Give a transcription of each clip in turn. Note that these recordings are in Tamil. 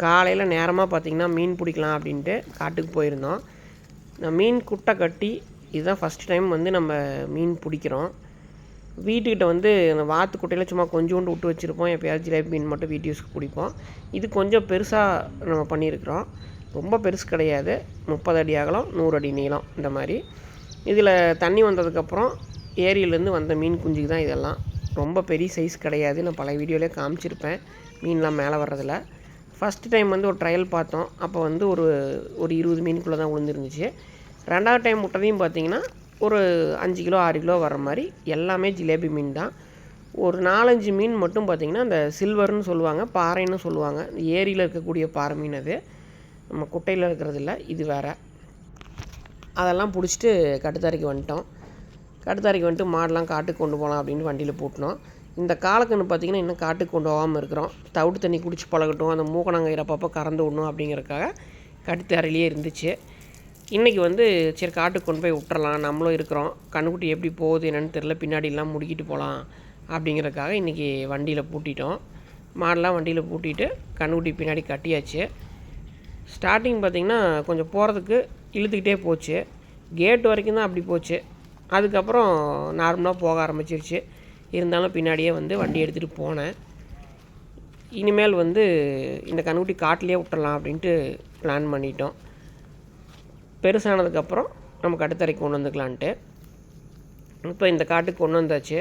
காலையில் நேரமாக பார்த்திங்கன்னா மீன் பிடிக்கலாம் அப்படின்ட்டு காட்டுக்கு போயிருந்தோம். நான் மீன் குட்டை கட்டி இதுதான் ஃபஸ்ட் டைம் வந்து நம்ம மீன் பிடிக்கிறோம். வீட்டுக்கிட்ட வந்து அந்த வாத்து குட்டையில் சும்மா கொஞ்சோண்டு விட்டு வச்சுருப்போம். எப்போயாவது ஜிலேபி மீன் மட்டும் வீட்டு யூஸ்க்கு பிடிப்போம். இது கொஞ்சம் பெருசாக நம்ம பண்ணியிருக்கிறோம். ரொம்ப பெருசு கிடையாது, 30 அடி அகலம் 100 அடி நீளம். இந்த மாதிரி இதில் தண்ணி வந்ததுக்கப்புறம் ஏரியிலேருந்து வந்த மீன் குஞ்சுக்கு தான் இதெல்லாம். ரொம்ப பெரிய சைஸ் கிடையாது. நான் பல வீடியோலேயே காமிச்சிருப்பேன் மீன்லாம் மேலே வர்றதில். ஃபஸ்ட்டு டைம் வந்து ஒரு ட்ரையல் பார்த்தோம். அப்போ வந்து ஒரு 20 மீனுக்குள்ளே தான் விழுந்துருந்துச்சு. ரெண்டாவது டைம் விட்டதையும் பார்த்திங்கன்னா ஒரு 5 கிலோ 6 கிலோ வர்ற மாதிரி எல்லாமே ஜிலேபி மீன் தான். ஒரு 4-5 மீன் மட்டும் பார்த்திங்கன்னா இந்த சில்வர்னு சொல்லுவாங்க, பாறைன்னு சொல்லுவாங்க. ஏரியில் இருக்கக்கூடிய பாறை மீன் அது, நம்ம குட்டையில் இருக்கிறதில்ல, இது வேறு. அதெல்லாம் பிடிச்சிட்டு கட்டுத்தரைக்கு வந்துட்டோம். கட்டுத்தரைக்கு வந்துட்டு மாடெலாம் காட்டுக்கு கொண்டு போகலாம் அப்படின்னு வண்டியில் போட்டினோம். இந்த காலக்கன்று பார்த்திங்கன்னா இன்னும் காட்டுக்கு கொண்டு போகாமல் இருக்கிறோம். தவிடு தண்ணி குடிச்சு பழகட்டும், அந்த மூக்கணாங்கயிறு அப்பப்போ கறந்து விடணும் அப்படிங்கிறதுக்காக கட்டுத்தரையிலே இருந்துச்சு. இன்றைக்கி வந்து சரி காட்டுக்கு கொண்டு போய் விட்டுறலாம், நம்மளும் இருக்கிறோம், கண்ணுக்குட்டி எப்படி போகுது என்னென்னு தெரில, பின்னாடிலாம் முடிக்கிட்டு போகலாம் அப்படிங்கிறதுக்காக இன்றைக்கி வண்டியில் பூட்டிட்டோம். மாடெலாம் வண்டியில் பூட்டிட்டு கண்ணுக்குட்டி பின்னாடி கட்டியாச்சு. ஸ்டார்டிங் பார்த்திங்கன்னா கொஞ்சம் போகிறதுக்கு இழுத்துக்கிட்டே போச்சு. கேட் வரைக்கும் தான் அப்படி போச்சு. அதுக்கப்புறம் நார்மலாக போக ஆரம்பிச்சிருச்சு. இருந்தாலும் பின்னாடியே வந்து வண்டி எடுத்துகிட்டு போனேன். இனிமேல் வந்து இந்த கண்ணுக்குட்டி காட்டிலே விட்டுறலாம் அப்படின்ட்டு பிளான் பண்ணிட்டோம். பெருசானதுக்கப்புறம் நம்ம கட்டுத்தரைக்கு கொண்டு வந்துக்கலான்ட்டு இப்போ இந்த காட்டுக்கு கொண்டு வந்தாச்சு.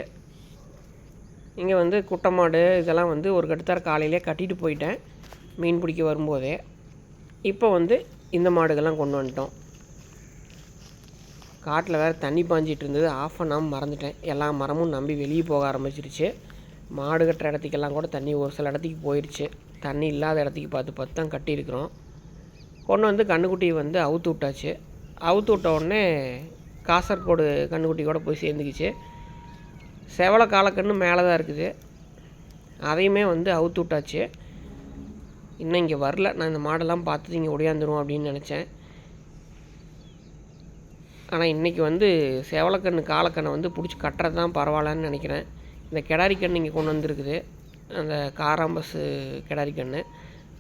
இங்கே வந்து குட்டை மாடு இதெல்லாம் வந்து ஒரு கட்டுத்தரை காலையிலே கட்டிட்டு போயிட்டேன் மீன் பிடிக்க வரும்போதே. இப்போ வந்து இந்த மாடுகள்லாம் கொண்டு வந்துட்டோம். காட்டில் வேறு தண்ணி பாஞ்சிட்டு இருந்தது, ஆஃப் பண்ணாமல் மறந்துட்டேன். எல்லா மரமும் நம்பி வெளியே போக ஆரம்பிச்சிருச்சு. மாடு கட்டுற இடத்துக்கெல்லாம் கூட தண்ணி ஒரு சில இடத்துக்கு போயிடுச்சு. தண்ணி இல்லாத இடத்துக்கு பார்த்து தான் கட்டியிருக்கிறோம். கொண்டு வந்து கன்றுக்குட்டியை வந்து அவுத்து விட்டாச்சு. அவுத்து விட்ட உடனே காசர்கோடு கன்றுக்குட்டி கூட போய் சேர்ந்துக்கிச்சு. செவலை காலக்கன்று மேலே தான் இருக்குது, அதையுமே வந்து அவுத்து விட்டாச்சு. இன்னும் இங்கே வரல. நான் இந்த மாடெல்லாம் பார்த்துட்டு இங்கே ஒடியாந்துடும் அப்படின்னு நினச்சேன். ஆனால் இன்றைக்கி வந்து செவலைக்கன்று காலக்கண்ணை வந்து பிடிச்சி கட்டுறது தான் பரவாயில்லன்னு நினைக்கிறேன். இந்த கிடாரி கன்று இங்கே கொண்டு வந்துருக்குது, அந்த காராம்பஸு கிடாரி கன்று.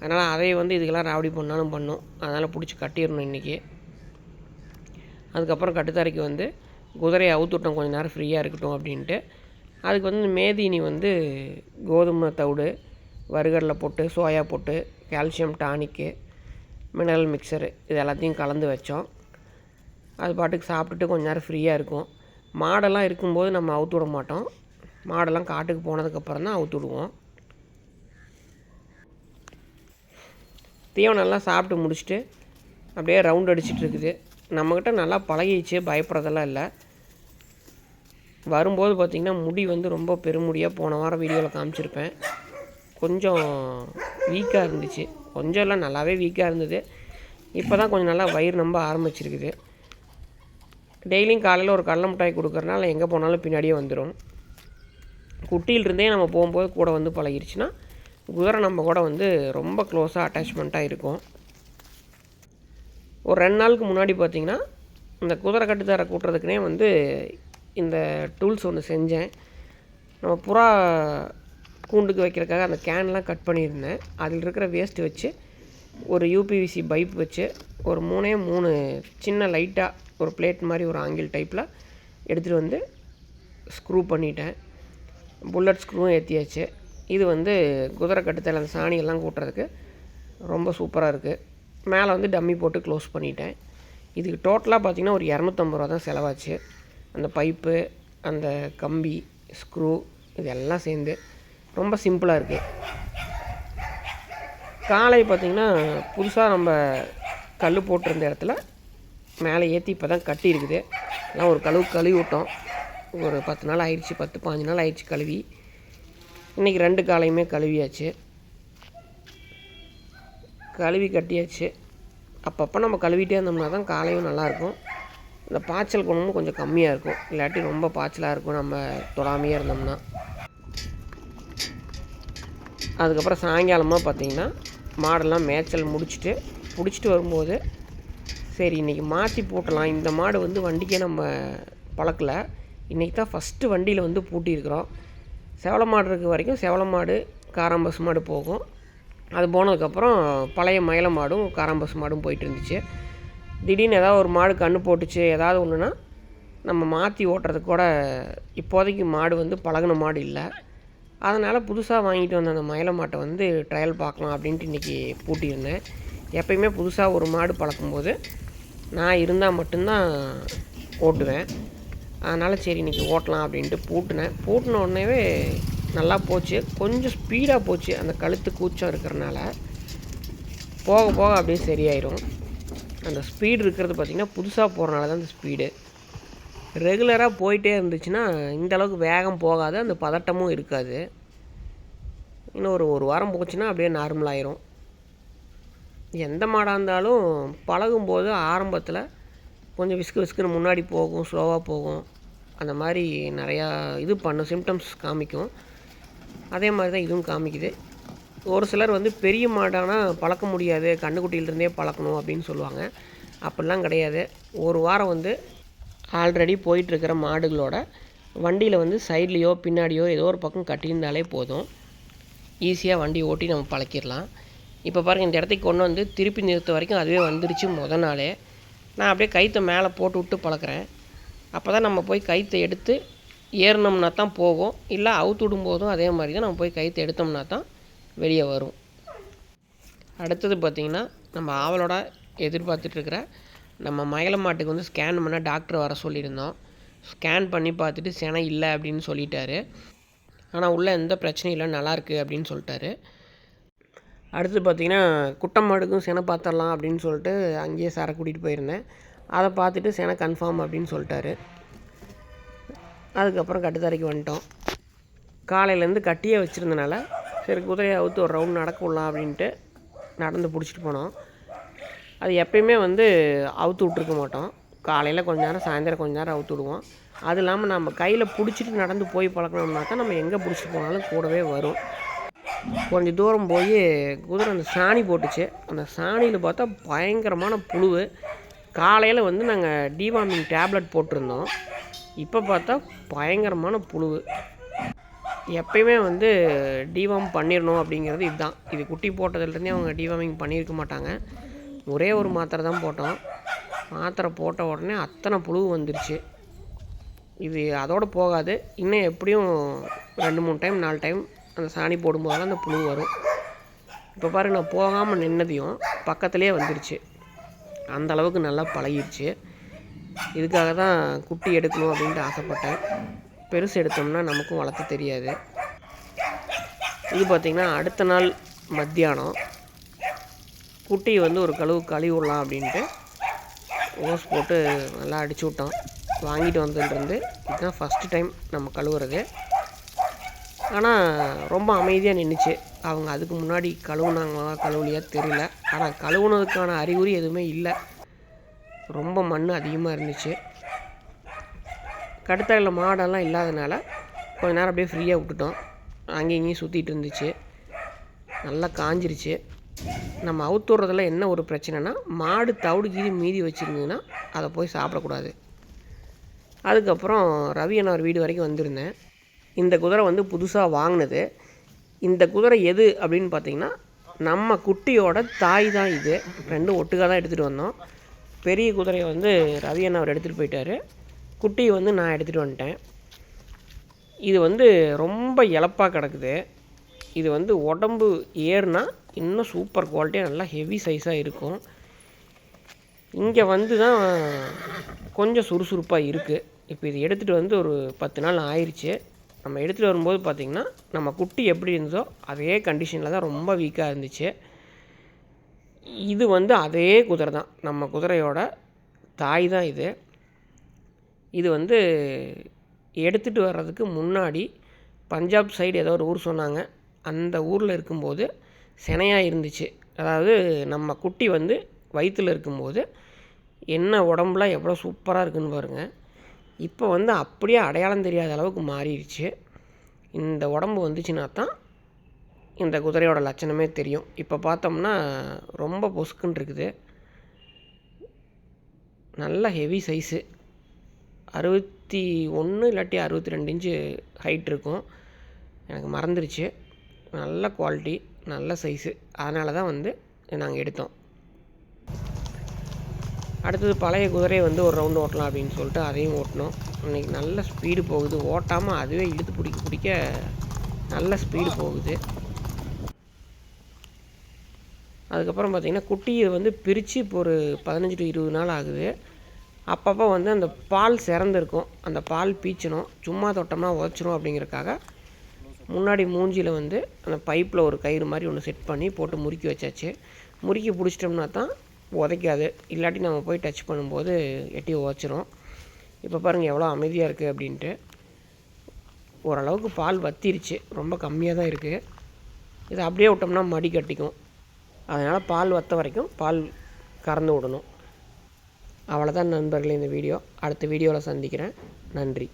அதனால் அதை வந்து இதுக்கெல்லாம் ராவடி பண்ணாலும் பண்ணும். அதனால் பிடிச்சி கட்டிடணும் இன்றைக்கி. அதுக்கப்புறம் கட்டுத்தரைக்கு வந்து குதிரையை அவுத்துவிட்டோம், கொஞ்சம் நேரம் ஃப்ரீயாக இருக்கட்டும் அப்படின்ட்டு. அதுக்கு வந்து மேதீனி வந்து கோதுமை தவிடு, வறுகடலை போட்டு, சோயா போட்டு, கால்சியம் டானிக்கு, மினரல் மிக்சரு இது எல்லாத்தையும் கலந்து வச்சோம். அது பாட்டுக்கு சாப்பிட்டுட்டு கொஞ்சம் நேரம் ஃப்ரீயாக இருக்கும். மாடெல்லாம் இருக்கும்போது நம்ம அவுத்து விட மாட்டோம். மாடெல்லாம் காட்டுக்கு போனதுக்கப்புறம் தான் அவுத்து விடுவோம். தீவனம் நல்லா சாப்பிட்டு முடிச்சுட்டு அப்படியே ரவுண்ட் அடிச்சிட்டு இருக்குது. நம்மக்கிட்ட நல்லா பழகிடுச்சு, பயப்படுறதெல்லாம் இல்லை. வரும்போது பார்த்திங்கன்னா முடி வந்து ரொம்ப பெருமுடியாக போன வாரம் வீடியோவில் காமிச்சிருப்பேன். கொஞ்சம் வீக்காக இருந்துச்சு, கொஞ்சம் இல்லை நல்லாவே வீக்காக இருந்தது. இப்போ தான் கொஞ்சம் நல்லா வயிறு நம்ப ஆரம்பிச்சிருக்குது. டெய்லியும் காலையில் ஒரு கடலை மிட்டாய் கொடுக்குறனால எங்கே போனாலும் பின்னாடியே வந்துடும். குட்டியிலிருந்தே நம்ம போகும்போது கூட வந்து பழகிருச்சுன்னா குதிரை நம்ம கூட வந்து ரொம்ப க்ளோஸாக அட்டாச்மெண்ட்டாக இருக்கும். ஒரு 2 நாளுக்கு முன்னாடி பார்த்திங்கன்னா இந்த குதிரை கட்டுத்தர கூட்டுறதுக்குனே வந்து இந்த டூல்ஸ் ஒன்று செஞ்சேன். நம்ம புறா கூண்டுக்கு வைக்கிறதுக்காக அந்த கேன்லாம் கட் பண்ணியிருந்தேன். அதில் இருக்கிற வேஸ்ட்டு வச்சு ஒரு யூபிவிசி பைப் வச்சு ஒரு 3 சின்ன லைட்டாக ஒரு பிளேட் மாதிரி ஒரு ஆங்கிள் டைப்பில் எடுத்துகிட்டு வந்து ஸ்க்ரூ பண்ணிட்டேன். புல்லட் ஸ்க்ரூவும் ஏற்றியாச்சு. இது வந்து குதிரை கட்டுத்தல அந்த சாணியெல்லாம் கூட்டுறதுக்கு ரொம்ப சூப்பராக இருக்குது. மேலே வந்து டம்மி போட்டு க்ளோஸ் பண்ணிட்டேன். இதுக்கு டோட்டலாக பார்த்திங்கன்னா ஒரு 250 ரூபா தான் செலவாச்சு. அந்த பைப்பு, அந்த கம்பி, ஸ்க்ரூ இதெல்லாம் சேர்ந்து ரொம்ப சிம்பிளாக இருக்குது. காலை பார்த்திங்கன்னா புதுசாக நம்ம கல் போட்டிருந்த இடத்துல மேலே ஏற்றி இப்போ தான் கட்டி இருக்குது. எல்லாம் ஒரு கழுவி விட்டோம். ஒரு 10 நாள் ஆயிடுச்சு, 10-15 நாள் ஆயிடுச்சு கழுவி. இன்றைக்கி 2 காலையுமே கழுவியாச்சு, கழுவி கட்டியாச்சு. அப்பப்போ நம்ம கழுவிட்டே இருந்தோம்னா தான் காலையும் நல்லாயிருக்கும். இந்த பாய்ச்சல் குணமும் கொஞ்சம் கம்மியாக இருக்கும். இல்லாட்டி ரொம்ப பாய்ச்சலாக இருக்கும் நம்ம தொடாமையே இருந்தோம்னா. அதுக்கப்புறம் சாயங்காலமாக பார்த்திங்கன்னா மாடெல்லாம் மேய்ச்சல் பிடிச்சிட்டு வரும்போது சரி இன்றைக்கி மாற்றி போட்டலாம். இந்த மாடு வந்து வண்டிக்கே நம்ம பழக்கலை, இன்றைக்கி தான் ஃபஸ்ட்டு வண்டியில் வந்து பூட்டியிருக்கிறோம். செவலை மாடு இருக்க வரைக்கும் செவலை மாடு, காராம்பஸ் மாடு போகும். அது போனதுக்கப்புறம் பழைய மயில மாடும் காராம்பசு மாடும் போயிட்டு இருந்துச்சு. திடீர்னு ஏதாவது ஒரு மாடு கன்று போட்டுச்சு ஏதாவது ஒன்றுனா நம்ம மாற்றி ஓட்டுறதுக்கு கூட இப்போதைக்கு மாடு வந்து பழகின மாடு இல்லை. அதனால் புதுசாக வாங்கிட்டு வந்த அந்த மயில மாட்டை வந்து ட்ரையல் பார்க்கலாம் அப்படின்ட்டு இன்றைக்கி பூட்டியிருந்தேன். எப்பயுமே புதுசாக ஒரு மாடு பழக்கும்போது நான் இருந்தால் மட்டும்தான் ஓட்டுவேன். அதனால் சரி இன்றைக்கி ஓட்டலாம் அப்படின்ட்டு பூட்டின உடனேவே நல்லா போச்சு. கொஞ்சம் ஸ்பீடாக போச்சு. அந்த கழுத்து கூச்சம் இருக்கிறனால போக போக அப்படியே சரியாயிடும். அந்த ஸ்பீடு இருக்கிறது பார்த்திங்கன்னா புதுசாக போகிறனால தான் அந்த ஸ்பீடு. ரெகுலராக போயிட்டே இருந்துச்சுன்னா இந்தளவுக்கு வேகம் போகாது, அந்த பதட்டமும் இருக்காது. இன்னும் ஒரு வாரம் போச்சுன்னா அப்படியே நார்மலாகிடும். எந்த மாடாக இருந்தாலும் பழகும்போது ஆரம்பத்தில் கொஞ்சம் விஸ்குன்னு முன்னாடி போகும், ஸ்லோவாக போகும். அந்த மாதிரி நிறையா இது பண்ணும், சிம்டம்ஸ் காமிக்கும். அதே மாதிரி தான் இதுவும் காமிக்குது. ஒரு சிலர் வந்து பெரிய மாடானா பழக்க முடியாது, கன்றுக்குட்டியிலிருந்தே பழக்கணும் அப்படின்னு சொல்லுவாங்க. அப்படிலாம் கிடையாது. ஒரு வாரம் வந்து ஆல்ரெடி போயிட்டுருக்கிற மாடுகளோட வண்டியில் வந்து சைட்லேயோ பின்னாடியோ ஏதோ ஒரு பக்கம் கட்டியிருந்தாலே போதும், ஈஸியாக வண்டி ஓட்டி நம்ம பழக்கிடலாம். இப்போ பாருங்கள், இந்த இடத்துக்கு கொண்டு வந்து திருப்பி நிறுத்த வரைக்கும் அதுவே வந்துருச்சு. நாளே நான் அப்படியே கயிற்றை மேலே போட்டு விட்டு பழக்கிறேன். அப்போ தான் நம்ம போய் கயிற்றை எடுத்து ஏறினோம்னா தான் போகும். இல்லை அவுத்து விடும்போதும் அதே மாதிரி தான் நம்ம போய் கயிற்றை எடுத்தோம்னா தான் வெளியே வரும். அடுத்தது பார்த்திங்கன்னா, நம்ம ஆவலோட எதிர்பார்த்துட்ருக்கிற நம்ம மயில மாட்டுக்கு வந்து ஸ்கேன் பண்ண டாக்டர் வர சொல்லியிருந்தோம். ஸ்கேன் பண்ணி பார்த்துட்டு செனை இல்லை அப்படின்னு சொல்லிட்டாரு. ஆனால் உள்ளே எந்த பிரச்சனையும் இல்லை, நல்லாயிருக்கு அப்படின்னு சொல்லிட்டாரு. அடுத்து பார்த்திங்கன்னா, குட்டை மாடுக்கும் செனை பார்த்துடலாம் அப்படின்னு சொல்லிட்டு அங்கேயே சாரை கூட்டிகிட்டு போயிருந்தேன். அதை பார்த்துட்டு செனை கன்ஃபார்ம் அப்படின்னு சொல்லிட்டாரு. அதுக்கப்புறம் கட்டுத்தரைக்கு வந்துட்டோம். காலையிலேருந்து கட்டியே வச்சுருந்தனால சரி குதிரையை அவுத்து ஒரு ரவுண்ட் நடக்க விடலாம் அப்படின்ட்டு நடந்து பிடிச்சிட்டு போனோம். அது எப்பயுமே வந்து அவுத்து விட்ருக்க மாட்டோம். காலையில் கொஞ்ச நேரம், சாயந்தரம் கொஞ்ச நேரம் அவுத்து விடுவோம். அது இல்லாமல் நம்ம கையில் பிடிச்சிட்டு நடந்து போய் பழக்கணும்னா தான் நம்ம எங்கே பிடிச்சிட்டு போனாலும் கூடவே வரும். கொஞ்சம் தூரம் போய் குதிரை அந்த சாணி போட்டுச்சு. அந்த சாணியில் பார்த்தா பயங்கரமான புழு. காலையில் வந்து நாங்கள் டிவார்மிங் டேப்லெட் போட்டிருந்தோம். இப்போ பார்த்தா பயங்கரமான புழு. எப்பயுமே வந்து டிவார்ம் பண்ணிடணும் அப்படிங்கிறது இதுதான். இது குட்டி போட்டதுலேருந்தே அவங்க டிவார்மிங் பண்ணியிருக்க மாட்டாங்க. ஒரே ஒரு மாத்திரை தான் போட்டோம். மாத்திரை போட்ட உடனே அத்தனை புழு வந்துருச்சு. இது அதோடு போகாது, இன்னும் எப்படியும் 2-3 டைம் 4 டைம் அந்த சாணி போடும்போதெல்லாம் அந்த புழு வரும். இப்போ பாருங்க, நான் போகாமல் நின்னதையும் பக்கத்துலேயே வந்துருச்சு. அந்த அளவுக்கு நல்லா பழகிடுச்சு. இதுக்காக தான் குட்டி எடுக்கணும் அப்படின்ட்டு ஆசைப்பட்டேன். பெருசு எடுத்தோம்னா நமக்கும் வளர்த்த தெரியாது. இது பார்த்திங்கன்னா, அடுத்த நாள் மத்தியானம் குட்டி வந்து ஒரு கழுவி விடலாம் அப்படின்ட்டு ஓஸ் போட்டு நல்லா அடிச்சு விட்டோம். வாங்கிட்டு வந்ததுலேருந்து இதுதான் ஃபஸ்ட்டு டைம் நம்ம கழுவுறது. ஆனால் ரொம்ப அமைதியாக நின்றுச்சு. அவங்க அதுக்கு முன்னாடி கழுவுனாங்களா கழுவுலையா தெரியல. ஆனால் கழுவுனதுக்கான அறிகுறி எதுவுமே இல்லை. ரொம்ப மண் அதிகமாக இருந்துச்சு. கடுத்தரையில் மாடெல்லாம் இல்லாதனால கொஞ்ச நேரம் அப்படியே ஃப்ரீயாக விட்டுட்டோம். அங்கேயும் இங்கேயும் சுற்றிட்டு இருந்துச்சு. நல்லா காஞ்சிருச்சு. நம்ம அவுத்து விட்றதுல என்ன ஒரு பிரச்சனைனா, மாடு தவிடு கீது மீதி வச்சுருந்ததுன்னா அதை போய் சாப்பிடக்கூடாது. அதுக்கப்புறம் ரவி அண்ணார் வீடு வரைக்கும் வந்திருந்தேன். இந்த குதிரை வந்து புதுசாக வாங்கினது. இந்த குதிரை எது அப்படின்னு பார்த்திங்கன்னா, நம்ம குட்டியோட தாய் தான் இது. ரெண்டும் ஒட்டுக்காக தான் எடுத்துகிட்டு வந்தோம். பெரிய குதிரையை வந்து ரவி அண்ணாவர் எடுத்துகிட்டு போயிட்டார். குட்டியை வந்து நான் எடுத்துகிட்டு வந்துட்டேன். இது வந்து ரொம்ப இளப்பாக கிடக்குது. இது வந்து உடம்பு ஏறுனா இன்னும் சூப்பர் குவாலிட்டியாக நல்லா ஹெவி சைஸாக இருக்கும். இங்கே வந்து தான் கொஞ்சம் சுறுசுறுப்பாக இருக்குது. இப்போ இது எடுத்துகிட்டு வந்து ஒரு 10 நாள் ஆயிடுச்சு. நம்ம எடுத்துகிட்டு வரும்போது பார்த்திங்கன்னா, நம்ம குட்டி எப்படி இருந்ததோ அதே கண்டிஷனில் தான் ரொம்ப வீக்காக இருந்துச்சு. இது வந்து அதே குதிரை தான், நம்ம குதிரையோட தாய் தான் இது. இது வந்து எடுத்துகிட்டு வர்றதுக்கு முன்னாடி பஞ்சாப் சைடு ஏதோ ஒரு ஊர் சொன்னாங்க. அந்த ஊரில் இருக்கும்போது சினையாக இருந்துச்சு. அதாவது நம்ம குட்டி வந்து வயிற்றில் இருக்கும்போது என்ன உடம்புலாம் எவ்வளோ சூப்பராக இருக்குதுன்னு பாருங்கள். இப்போ வந்து அப்படியே அடையாளம் தெரியாத அளவுக்கு மாறிடுச்சு. இந்த உடம்பு வந்துச்சுன்னா தான் இந்த குதிரையோட லட்சணமே தெரியும். இப்போ பார்த்தோம்னா ரொம்ப பொசுக்குன்னு இருக்குது. நல்ல ஹெவி சைஸு, 61 இல்லாட்டி 62 இன்ச்சு ஹைட் இருக்கும். எனக்கு மறந்துருச்சு. நல்ல குவாலிட்டி, நல்ல சைஸு. அதனால தான் வந்து நாங்கள் எடுத்தோம். அடுத்தது பழைய குதிரையை வந்து ஒரு ரவுண்டு ஓட்டலாம் அப்படின்னு சொல்லிட்டு அதையும் ஓட்டினோம். இன்றைக்கி நல்ல ஸ்பீடு போகுது. ஓட்டாமல் அதுவே இழுத்து பிடிக்க நல்ல ஸ்பீடு போகுது. அதுக்கப்புறம் பார்த்திங்கன்னா குட்டியை வந்து பிரித்து இப்போ ஒரு 15 to 20 நாள் ஆகுது. அப்பப்போ வந்து அந்த பால் சிறந்துருக்கும், அந்த பால் பீச்சணும். சும்மா தொட்டோம்னா உதச்சிரும் அப்படிங்கிறக்காக முன்னாடி மூஞ்சியில் வந்து அந்த பைப்பில் ஒரு கயிறு மாதிரி ஒன்று செட் பண்ணி போட்டு முறுக்கி வச்சாச்சு. முறுக்கி பிடிச்சிட்டோம்னா தான் உதைக்காது. இல்லாட்டி நம்ம போய் டச் பண்ணும்போது எட்டி உதச்சிரும். இப்போ பாருங்கள் எவ்வளோ அமைதியாக இருக்குது அப்படின்ட்டு. ஓரளவுக்கு பால் வத்திருச்சு, ரொம்ப கம்மியாக தான் இருக்குது. இதை அப்படியே விட்டோம்னா மடி கட்டிக்கும். அதனால் பால் வத்த வரைக்கும் பால் கறந்து விடணும். அவ்வளோதான் நண்பர்களே இந்த வீடியோ. அடுத்த வீடியோவில் சந்திக்கிறேன். நன்றி.